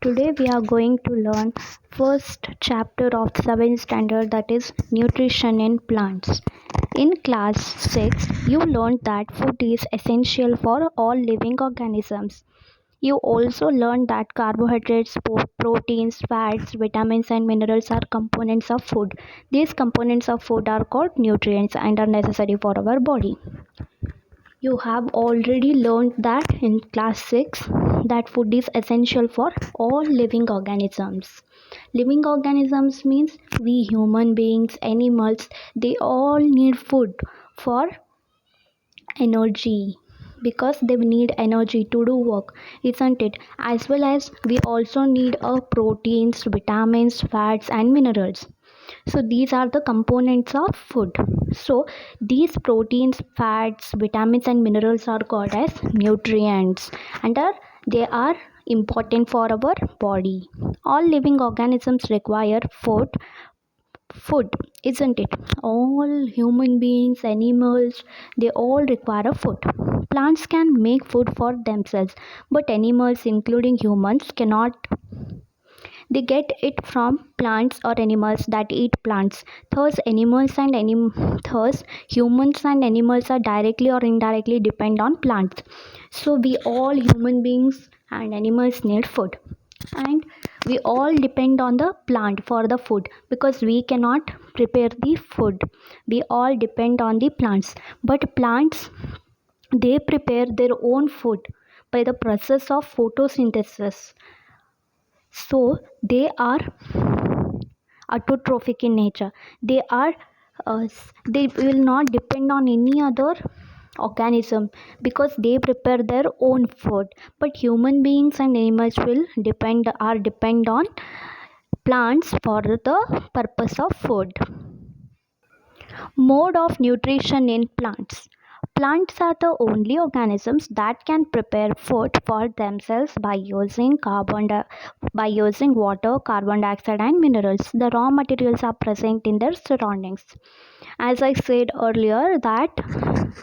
Today we are going to learn first chapter of 7th standard, that is nutrition in plants. In class 6 you learned that food is essential for all living organisms. You also learned that carbohydrates, proteins, fats, vitamins and minerals are components of food. These components of food are called nutrients and are necessary for our body. You have already learned that in class 6 that food is essential for all living organisms. Living organisms means we human beings, animals, they all need food for energy, because they need energy to do work, isn't it? As well as we also need proteins, vitamins, fats and minerals. So these are the components of food. So these proteins, fats, vitamins and minerals are called as nutrients, and they are important for our body. All living organisms require food, isn't it? All human beings, animals, they all require a food. Plants can make food for themselves, but animals including humans cannot. They get it from plants or animals that eat plants. Thus humans and animals are directly or indirectly depend on plants. So we all human beings and animals need food, and we all depend on the plant for the food because we cannot prepare the food. We all depend on the plants, but plants, they prepare their own food by the process of photosynthesis. So they are autotrophic in nature. They will not depend on any other organism because they prepare their own food. But human beings and animals will depend on plants for the purpose of food. Mode of nutrition in plants. Plants are the only organisms that can prepare food for themselves by using water, carbon dioxide and minerals. The raw materials are present in their surroundings. As I said earlier that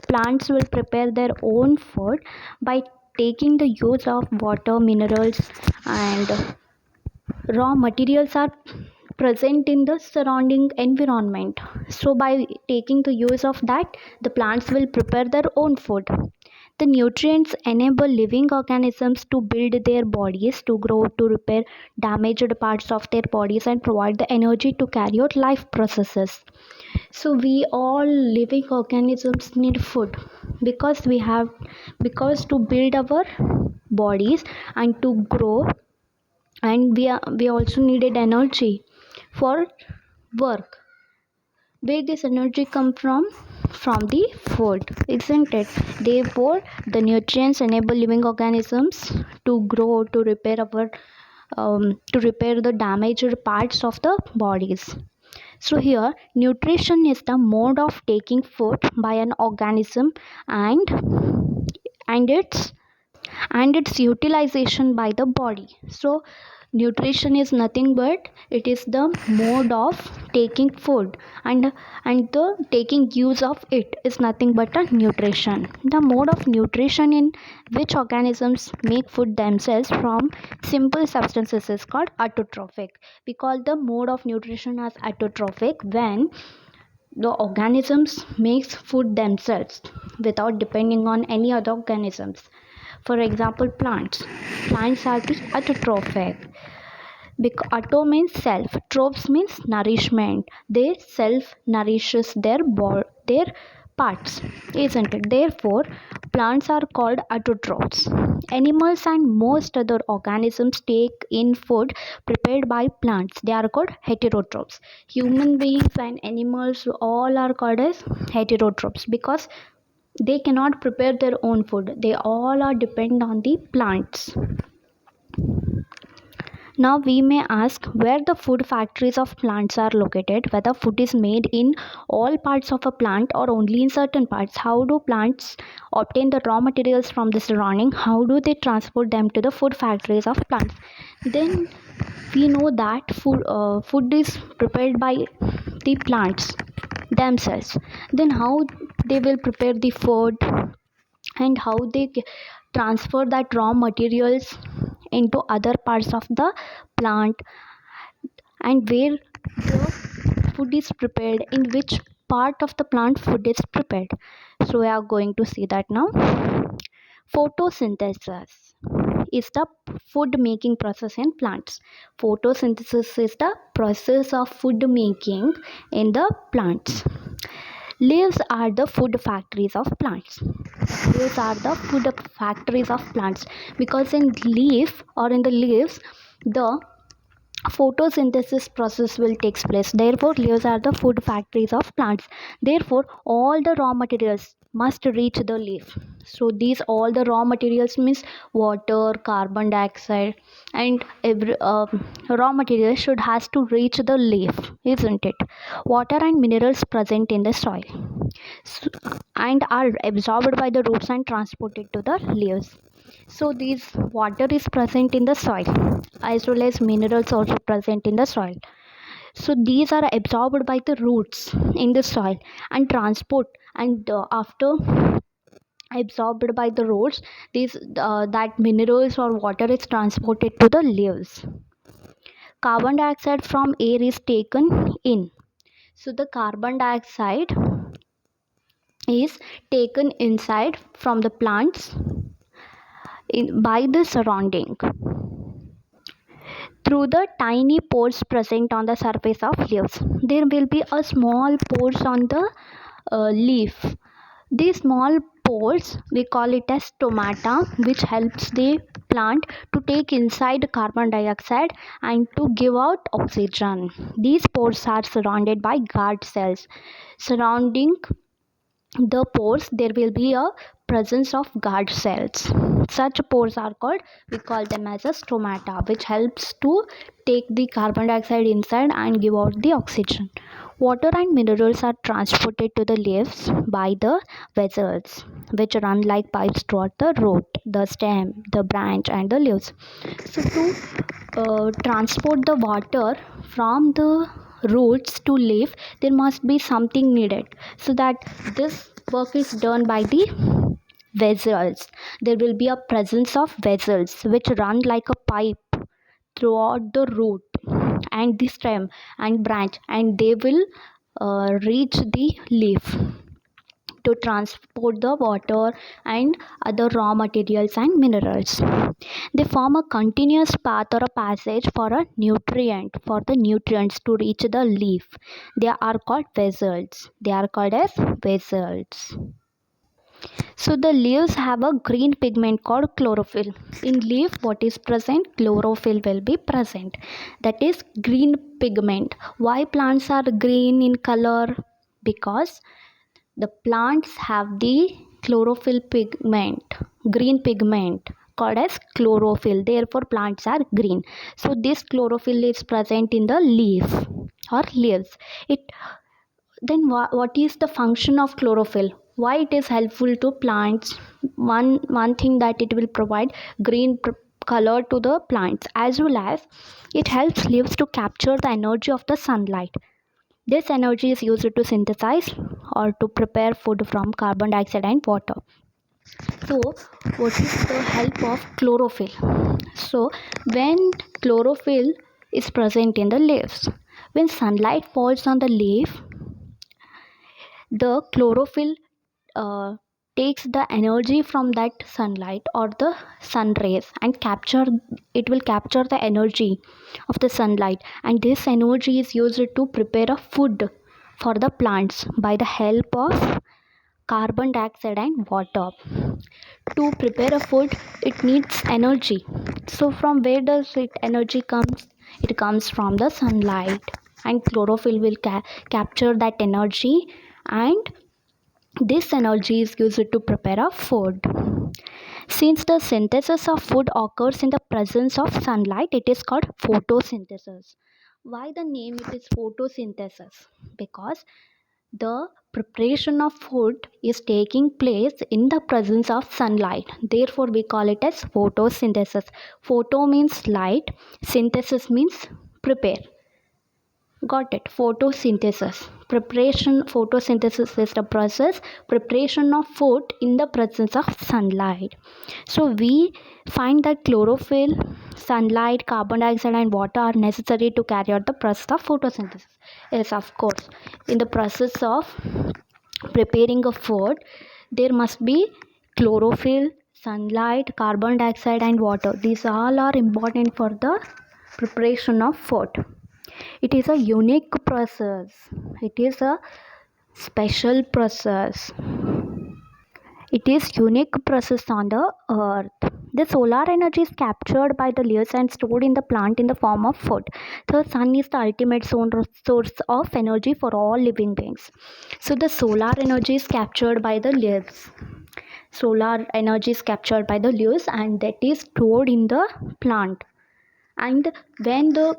plants will prepare their own food by taking the use of water, minerals and raw materials are present in the surrounding environment. So by taking the use of that, the plants will prepare their own food. The nutrients enable living organisms to build their bodies, to grow, to repair damaged parts of their bodies and provide the energy to carry out life processes. So we all living organisms need food because to build our bodies and to grow, and we also needed energy for work. Where this energy come from the food, isn't it? Therefore the nutrients enable living organisms to grow, to repair the damaged parts of the bodies. So here nutrition is the mode of taking food by an organism and its utilization by the body. So nutrition is nothing but it is the mode of taking food, and the taking use of it is nothing but a nutrition. The mode of nutrition in which organisms make food themselves from simple substances is called autotrophic. We call the mode of nutrition as autotrophic when the organisms makes food themselves without depending on any other organisms. For example, plants are the autotrophic. Because auto means self, tropes means nourishment. They self nourishes their parts, isn't it? Therefore plants are called autotrophs. Animals and most other organisms take in food prepared by plants. They are called heterotrophs. Human beings and animals all are called as heterotrophs because they cannot prepare their own food. They all are dependent on the plants. Now we may ask where the food factories of plants are located, whether food is made in all parts of a plant or only in certain parts. How do plants obtain the raw materials from the surrounding? How do they transport them to the food factories of plants? Then we know that food is prepared by the plants themselves. Then how they will prepare the food and how they transfer that raw materials into other parts of the plant, and where the food is prepared, in which part of the plant food is prepared. So we are going to see that now. Photosynthesis is the food making process in plants. Photosynthesis is the process of food making in the plants. Leaves are the food factories of plants. Leaves are the food factories of plants, because in leaf or in the leaves, the photosynthesis process will take place. Therefore leaves are the food factories of plants. Therefore all the raw materials must reach the leaf. So these all the raw materials means water, carbon dioxide, and every raw material should has to reach the leaf, isn't it? Water and minerals present in the soil, so, and are absorbed by the roots and transported to the leaves. So these water is present in the soil, as well as minerals also present in the soil. So these are absorbed by the roots in the soil and transport, and after absorbed by the roots, these that minerals or water is transported to the leaves. Carbon dioxide from air is taken in. So the carbon dioxide is taken inside from the plants by the surrounding through the tiny pores present on the surface of leaves. There will be a small pores on the leaf. These small pores we call it as stomata, which helps the plant to take inside carbon dioxide and to give out oxygen. These pores are surrounded by guard cells. Surrounding the pores there will be a presence of guard cells. Such pores are called, we call them as a stomata, which helps to take the carbon dioxide inside and give out the oxygen. Water and minerals are transported to the leaves by the vessels, which run like pipes throughout the root, the stem, the branch, and the leaves. So to transport the water from the roots to leaf, there must be something needed, so that this work is done by the vessels. There will be a presence of vessels which run like a pipe throughout the root and the stem and branch, and they will reach the leaf to transport the water and other raw materials and minerals. They form a continuous path or a passage for a nutrient, for the nutrients to reach the leaf. They are called vessels. They are called as vessels. So the leaves have a green pigment called chlorophyll. In leaf, what is present? Chlorophyll will be present. That is green pigment. Why plants are green in color? Because the plants have the chlorophyll pigment, green pigment called as chlorophyll. Therefore plants are green. So this chlorophyll is present in the leaf or leaves. It then what is the function of chlorophyll? Why it is helpful to plants? One thing that it will provide green color to the plants, as well as it helps leaves to capture the energy of the sunlight. This energy is used to synthesize or to prepare food from carbon dioxide and water. So what is the help of chlorophyll? So when chlorophyll is present in the leaves, when sunlight falls on the leaf, the chlorophyll uh, takes the energy from that sunlight or the sun rays and will capture the energy of the sunlight, and this energy is used to prepare a food for the plants by the help of carbon dioxide and water. To prepare a food, it needs energy. So from where does it energy comes? It comes from the sunlight, and chlorophyll will capture that energy, and this energy is used to prepare a food. Since the synthesis of food occurs in the presence of sunlight, it is called photosynthesis. Why the name it is photosynthesis? Because the preparation of food is taking place in the presence of sunlight. Therefore, we call it as photosynthesis. Photo means light, synthesis means prepare. Got it? Photosynthesis, photosynthesis is the process preparation of food in the presence of sunlight. So we find that chlorophyll, sunlight, carbon dioxide and water are necessary to carry out the process of photosynthesis. Yes, of course, in the process of preparing a food there must be chlorophyll, sunlight, carbon dioxide and water. These all are important for the preparation of food. It is a unique process. It is a special process. It is unique process on the earth. The solar energy is captured by the leaves and stored in the plant in the form of food. The sun is the ultimate source of energy for all living beings. So the solar energy is captured by the leaves. Solar energy is captured by the leaves and that is stored in the plant. And when the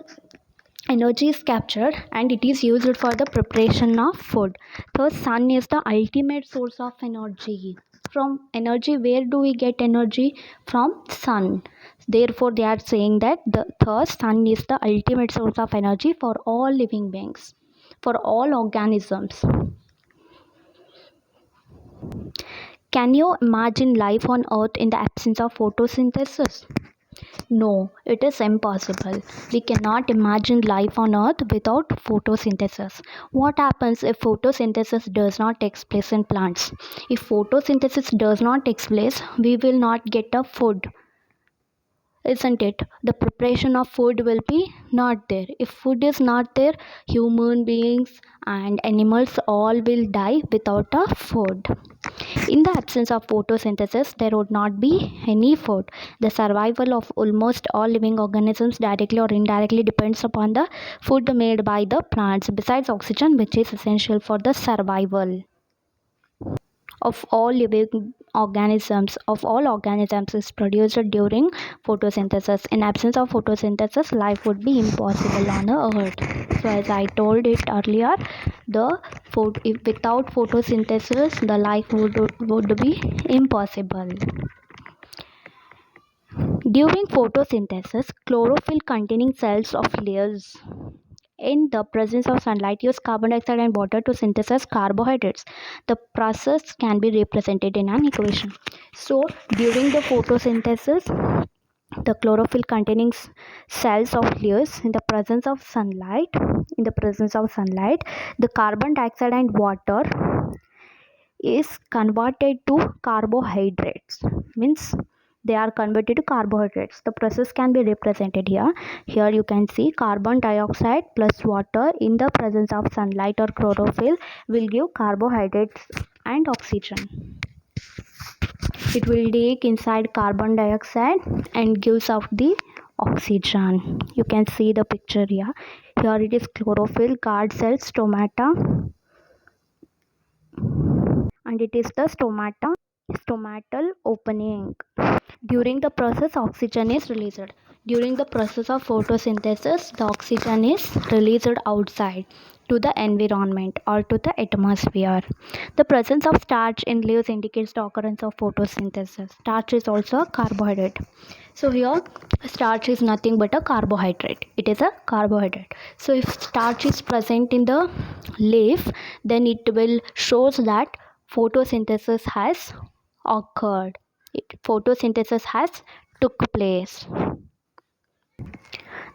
energy is captured and it is used for the preparation of food. The sun is the ultimate source of energy. From energy, where do we get energy? From sun. Therefore they are saying that the sun is the ultimate source of energy for all living beings, for all organisms. Can you imagine life on earth in the absence of photosynthesis? No, it is impossible. We cannot imagine life on earth without photosynthesis. What happens if photosynthesis does not take place in plants? If photosynthesis does not take place, we will not get a food. Isn't it? The preparation of food will be not there. If food is not there, human beings and animals all will die without a food. In the absence of photosynthesis, there would not be any food. The survival of almost all living organisms directly or indirectly depends upon the food made by the plants, besides oxygen, which is essential for the survival of all living organisms is produced during photosynthesis. In absence of photosynthesis, life would be impossible on the earth. So as I told it earlier, without photosynthesis the life would be impossible. During photosynthesis, chlorophyll containing cells of leaves in the presence of sunlight use carbon dioxide and water to synthesize carbohydrates. The process can be represented in an equation. So during the photosynthesis, the chlorophyll containing cells of leaves in the presence of sunlight, the carbon dioxide and water is converted to carbohydrates. Means they are converted to carbohydrates. The process can be represented here. Here you can see carbon dioxide plus water in the presence of sunlight or chlorophyll will give carbohydrates and oxygen. It will take inside carbon dioxide and gives out the oxygen. You can see the picture here. Here it is chlorophyll, guard cells, stomata, and it is the stomatal opening. During the process, oxygen is released. During the process of photosynthesis, the oxygen is released outside to the environment or to the atmosphere. The presence of starch in leaves indicates the occurrence of photosynthesis. Starch is also a carbohydrate. So here starch is nothing but a carbohydrate. It is a carbohydrate. So if starch is present in the leaf, then it will shows that photosynthesis has occurred. Photosynthesis has took place.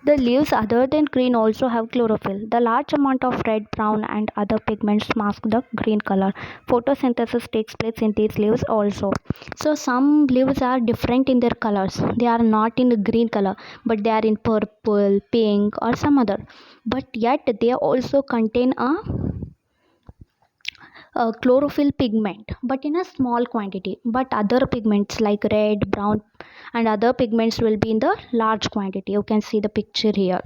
The leaves other than green also have chlorophyll. The large amount of red, brown and other pigments mask the green color. Photosynthesis takes place in these leaves also. So some leaves are different in their colors. They are not in the green color, but they are in purple, pink or some other. But yet they also contain a chlorophyll pigment, but in a small quantity. But other pigments like red, brown and other pigments will be in the large quantity. You can see the picture here.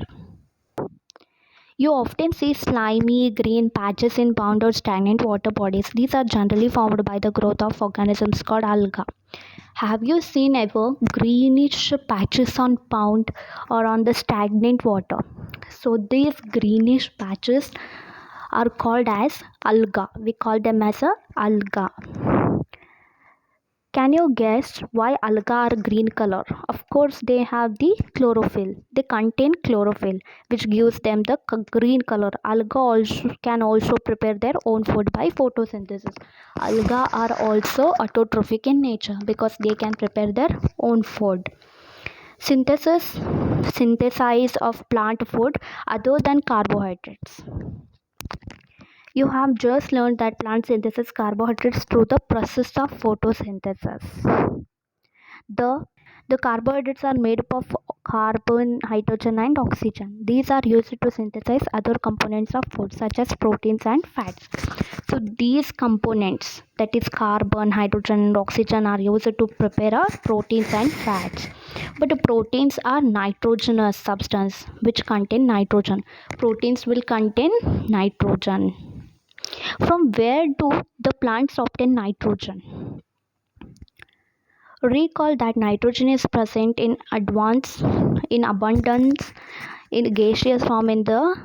You often see slimy green patches in pond or stagnant water bodies. These are generally formed by the growth of organisms called alga. Have you seen ever greenish patches on pond or on the stagnant water? So these greenish patches are called as alga. We call them as a alga. Can you guess why alga are green color? Of course, they have the chlorophyll. They contain chlorophyll, which gives them the green color. Alga also can also prepare their own food by photosynthesis. Alga are also autotrophic in nature because they can prepare their own food. Synthesis of plant food other than carbohydrates. You have just learned that plants synthesize carbohydrates through the process of photosynthesis. The the carbohydrates are made up of carbon, hydrogen, and oxygen. These are used to synthesize other components of food, such as proteins and fats. So these components, that is carbon, hydrogen, and oxygen, are used to prepare our proteins and fats. But the proteins are nitrogenous substance which contain nitrogen. Proteins will contain nitrogen. From where do the plants obtain nitrogen? Recall that nitrogen is present in abundance in gaseous form in the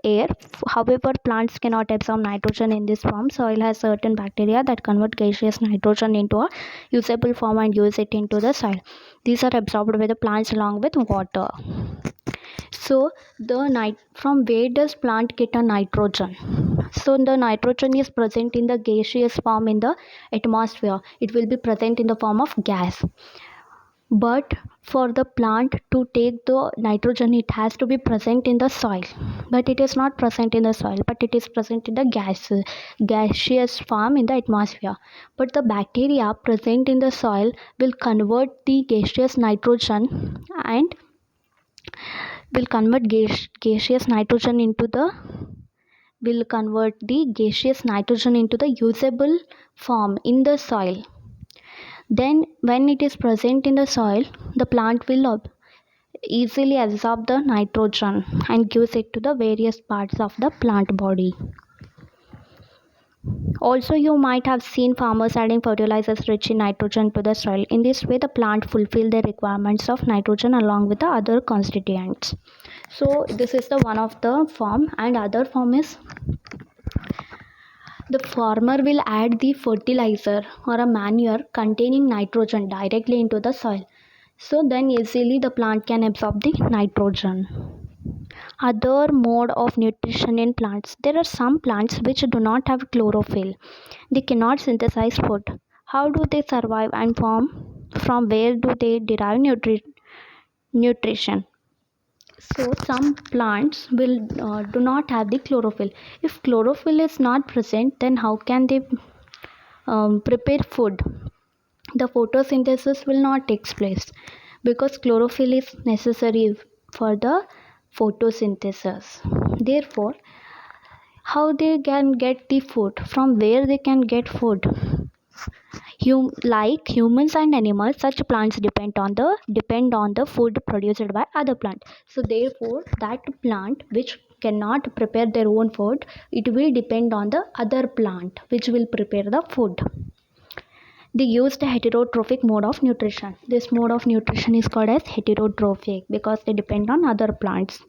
air. However, plants cannot absorb nitrogen in this form. Soil has certain bacteria that convert gaseous nitrogen into a usable form and use it into the soil. These are absorbed by the plants along with water. So from where does plant get a nitrogen? So the nitrogen is present in the gaseous form in the atmosphere. It will be present in the form of gas. But for the plant to take the nitrogen, it has to be present in the soil. But it is not present in the soil, but it is present in the gaseous form in the atmosphere. But the bacteria present in the soil will convert the gaseous nitrogen and will convert gaseous nitrogen into the usable form in the soil. Then when it is present in the soil, the plant will easily absorb the nitrogen and gives it to the various parts of the plant body. Also, you might have seen farmers adding fertilizers rich in nitrogen to the soil. In this way, the plant fulfill the requirements of nitrogen along with the other constituents. So this is the one of the form, and other form is the farmer will add the fertilizer or a manure containing nitrogen directly into the soil. So then easily the plant can absorb the nitrogen. Other mode of nutrition in plants. There are some plants which do not have chlorophyll. They cannot synthesize food. How do they survive and form? From where do they derive nutrition? So some plants will do not have the chlorophyll. If chlorophyll is not present, then how can they prepare food? The photosynthesis will not take place because chlorophyll is necessary for the photosynthesis. Therefore, how they can get the food? From where they can get food? Like humans and animals, such plants depend on the food produced by other plants. So therefore, that plant which cannot prepare their own food, it will depend on the other plant which will prepare the food. They use the heterotrophic mode of nutrition. This mode of nutrition is called as heterotrophic because they depend on other plants.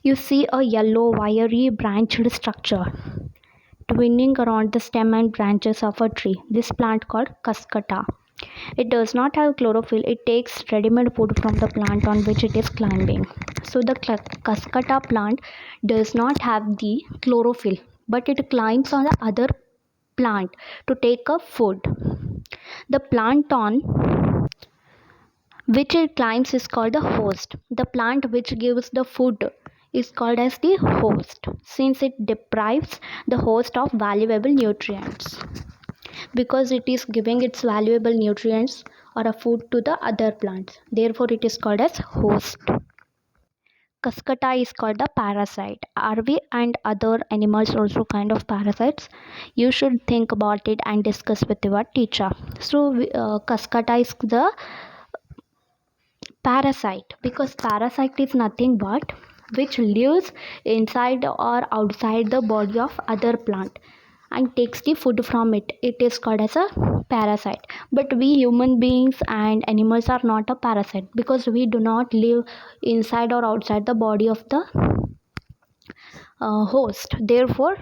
You see a yellow wiry branched structure twining around the stem and branches of a tree. This plant called cuscuta. It does not have chlorophyll. It takes ready-made food from the plant on which it is climbing. So the cuscuta plant does not have the chlorophyll, but it climbs on the other plant to take a food. The plant on which it climbs is called the host. The plant which gives the food is called as the host, since it deprives the host of valuable nutrients, because it is giving its valuable nutrients or a food to the other plants. Therefore, it is called as host. Cuscuta is called the parasite. Are we and other animals also kind of parasites? You should think about it and discuss with your teacher. So, Cuscuta is the parasite because parasite is nothing but which lives inside or outside the body of other plant and takes the food from it. It is called as a parasite. But we human beings and animals are not a parasite because we do not live inside or outside the body of the host. Therefore,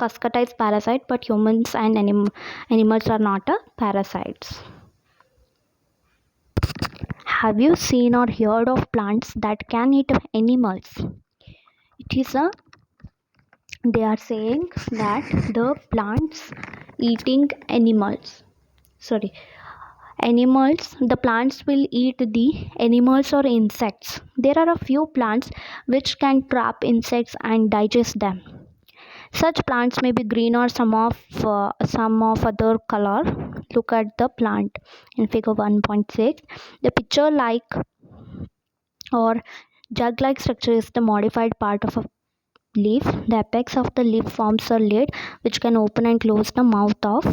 Fuscata is parasite, but humans and animals are not parasites. Have you seen or heard of plants that can eat animals? It is a They are saying that the plants eating the plants will eat the animals or insects. There are a few plants which can trap insects and digest them. Such plants may be green or some of other color. Look at the plant in figure 1.6. The picture like or jug like structure is the modified part of a leaf. The apex of the leaf forms a lid which can open and close the mouth of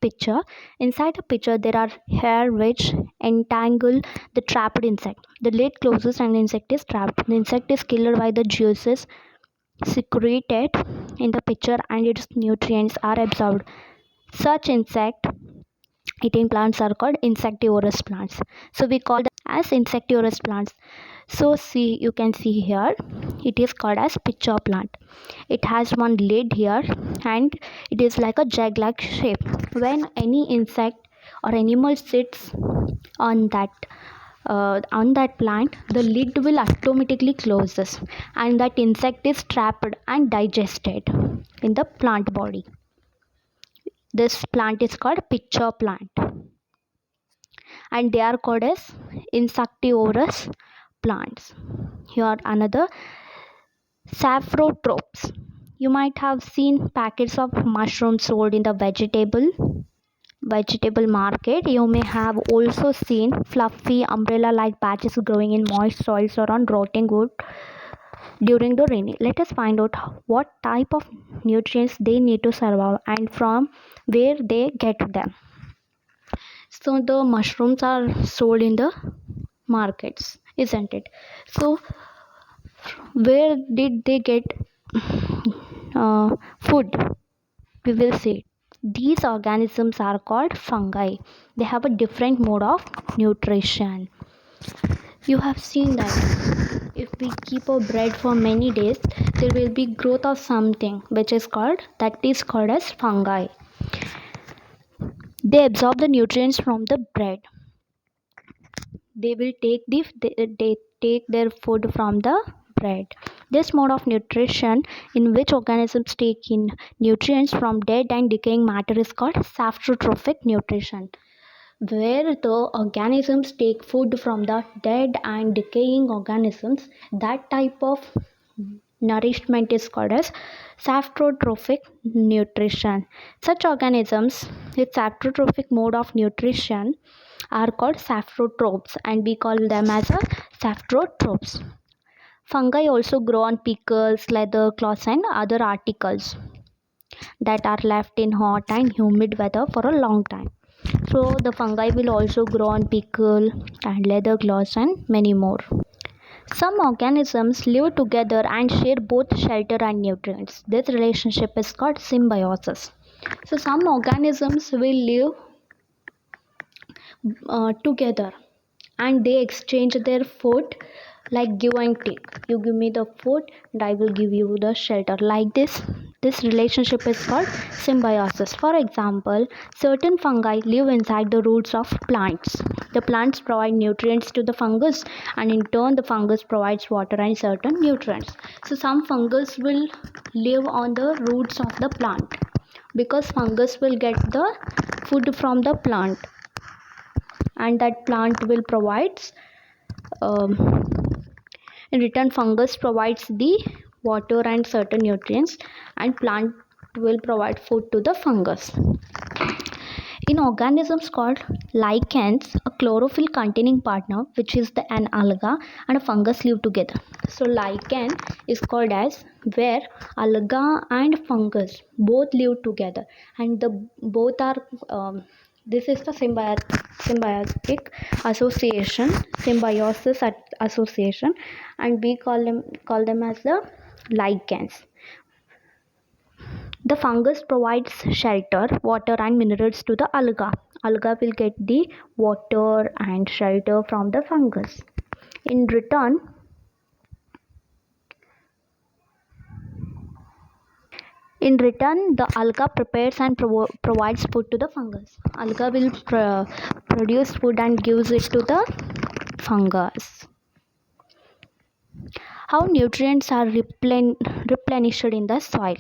pitcher. Inside the pitcher there are hair which entangle the trapped insect. The lid closes and the insect is trapped. The insect is killed by the juices secreted in the pitcher and its nutrients are absorbed. Such insect eating plants are called insectivorous plants. So we call them as insectivorous plants. So see, you can see here it is called as pitcher plant. It has one lid here and it is like a jug like shape. When any insect or animal sits on that plant, the lid will automatically closes and that insect is trapped and digested in the plant body. This plant is called pitcher plant and they are called as insectivorous plants. Here another saprotropes. You might have seen packets of mushrooms sold in the vegetable market. You may have also seen fluffy umbrella like patches growing in moist soils or on rotting wood during the rainy. Let us find out what type of nutrients they need to survive and from where they get them. So the mushrooms are sold in the markets, isn't it? So where did they get food? We will see. These organisms are called fungi. They have a different mode of nutrition. You have seen that if we keep a bread for many days, there will be growth of something which is called as fungi. They absorb the nutrients from the bread. They will they take their food from the bread. This mode of nutrition in which organisms take in nutrients from dead and decaying matter is called saprotrophic nutrition. Where the organisms take food from the dead and decaying organisms, that type of nourishment is called as saprotrophic nutrition. Such organisms with saprotrophic mode of nutrition are called saprotropes and we call them as a saprotropes. Fungi also grow on pickles, leather, cloths and other articles that are left in hot and humid weather for a long time. So the fungi will also grow on pickle and leather cloths and many more. Some organisms live together and share both shelter and nutrients. This relationship is called symbiosis. So some organisms will live together and they exchange their food like give and take. You give me the food and I will give you the shelter. Like this relationship is called symbiosis. For example, certain fungi live inside the roots of plants. The plants provide nutrients to the fungus and in turn the fungus provides water and certain nutrients. So some fungus will live on the roots of the plant because fungus will get the food from the plant and that plant will provides in return fungus provides the water and certain nutrients and plant will provide food to the fungus. In organisms called lichens, a chlorophyll containing partner which is an alga and a fungus live together. So lichen is called as where alga and fungus both live together and the both are this is the symbiotic association, symbiosis association, and we call them as the lichens. The fungus provides shelter, water and minerals to the alga. Alga will get the water and shelter from the fungus. In In return, the alga prepares and provides food to the fungus. Alga will produce food and gives it to the fungus. How nutrients are replenished in the soil?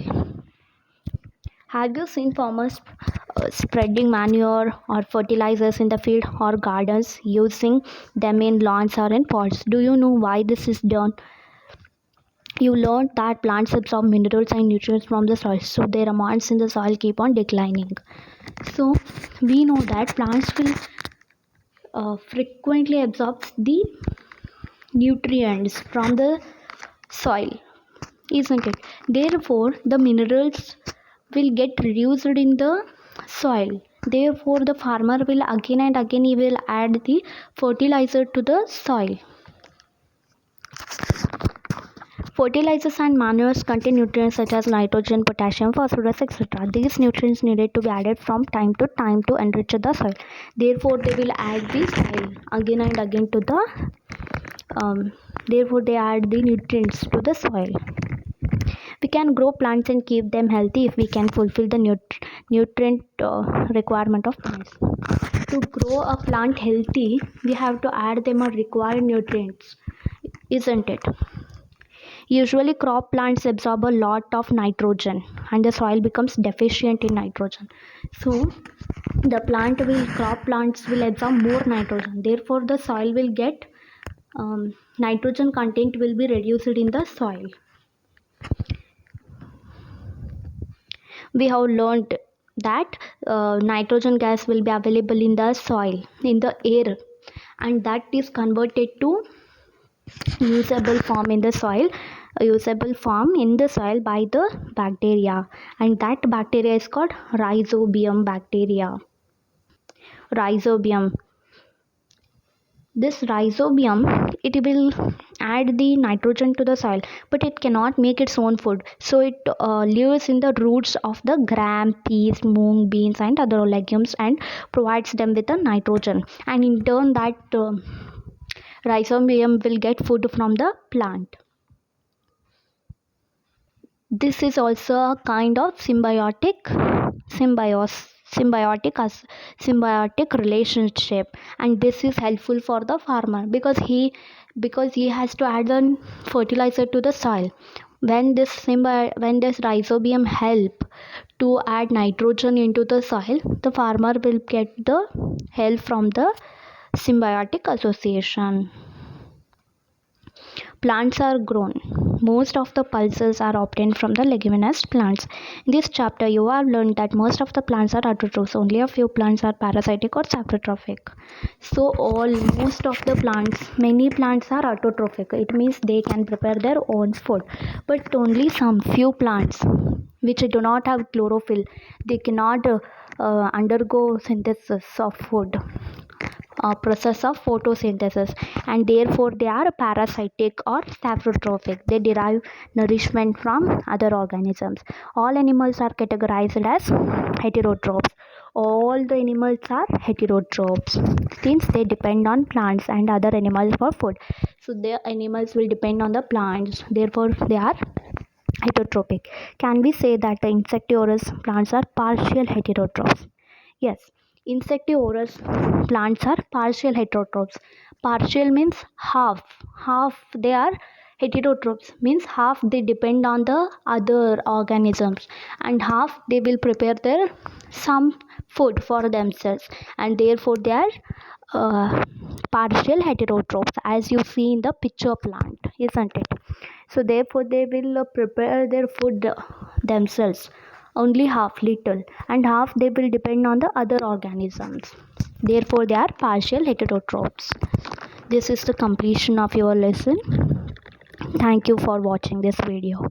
Have you seen farmers spreading manure or fertilizers in the field or gardens, using them in lawns or in pots? Do you know why this is done? You learned that plants absorb minerals and nutrients from the soil, so their amounts in the soil keep on declining. So we know that plants will frequently absorb the nutrients from the soil, isn't it? Therefore, the minerals will get reduced in the soil. Therefore, the farmer will again and again he will add the fertilizer to the soil. Fertilizers and manures contain nutrients such as nitrogen, potassium, phosphorus, etc. These nutrients needed to be added from time to time to enrich the soil. Therefore, they will add the soil again and again to the therefore they add the nutrients to the soil. We can grow plants and keep them healthy if we can fulfill the nutrient requirement of plants. To grow a plant healthy, we have to add them a required nutrients, isn't it? Usually crop plants absorb a lot of nitrogen and the soil becomes deficient in nitrogen. So the crop plants will absorb more nitrogen. Therefore the soil will get nitrogen content will be reduced in the soil. We have learned that nitrogen gas will be available in the soil, in the air, and that is converted to usable form in the soil by the bacteria, and that bacteria is called rhizobium bacteria. Rhizobium, this rhizobium, it will add the nitrogen to the soil, but it cannot make its own food, so it lives in the roots of the gram, peas, mung, beans and other legumes and provides them with the nitrogen, and in turn that rhizobium will get food from the plant. This is also a kind of symbiotic relationship, and this is helpful for the farmer because he has to add the fertilizer to the soil. When this rhizobium help to add nitrogen into the soil, the farmer will get the help from the symbiotic association. Plants are grown. Most of the pulses are obtained from the leguminous plants. In this chapter, you have learned that most of the plants are autotrophs. Only a few plants are parasitic or saprotrophic. So, most of the plants, many plants are autotrophic. It means they can prepare their own food. But only some few plants which do not have chlorophyll, they cannot undergo synthesis of food. Process of photosynthesis, and therefore they are parasitic or saprotrophic. They derive nourishment from other organisms. All animals are categorized as heterotrophs. All the animals are heterotrophs since they depend on plants and other animals for food. So the animals will depend on the plants, therefore they are heterotrophic. Can we say that the insectivorous plants are partial heterotrophs? Yes, insectivorous plants are partial heterotrophs. Partial means half. Half they are heterotrophs, means half they depend on the other organisms and half they will prepare their some food for themselves, and therefore they are partial heterotrophs as you see in the picture plant, isn't it? So therefore they will prepare their food themselves, only half little, and half they will depend on the other organisms. Therefore they are partial heterotrophs. This is the completion of your lesson. Thank you for watching this video.